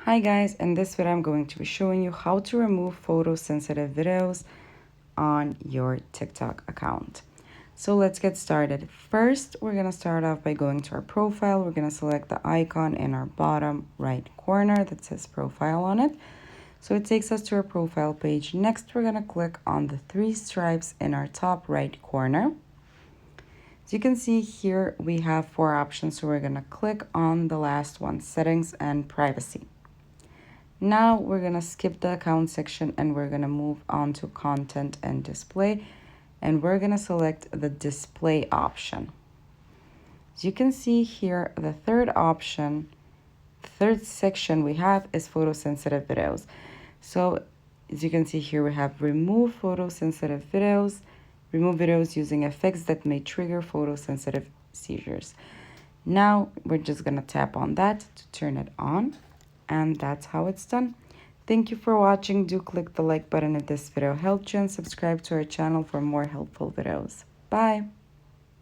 Hi guys, in this video I'm going to be showing you how to remove photosensitive videos on your TikTok account. So let's get started. First, we're going to start off by going to our profile. We're going to select the icon in our bottom right corner that says profile on it. So it takes us to our profile page. Next, we're going to click on the three stripes in our top right corner. As you can see here, we have four options. So we're going to click on the last one, settings and privacy. Now we're going to skip the account section and we're going to move on to content and display, and we're going to select the display option. As you can see here, the third section we have is photosensitive videos. So as you can see here, we have remove photosensitive videos, remove videos using effects that may trigger photosensitive seizures. Now we're just going to tap on that to turn it on. And that's how it's done. Thank you for watching. Do click the like button if this video helped you and subscribe to our channel for more helpful videos. Bye.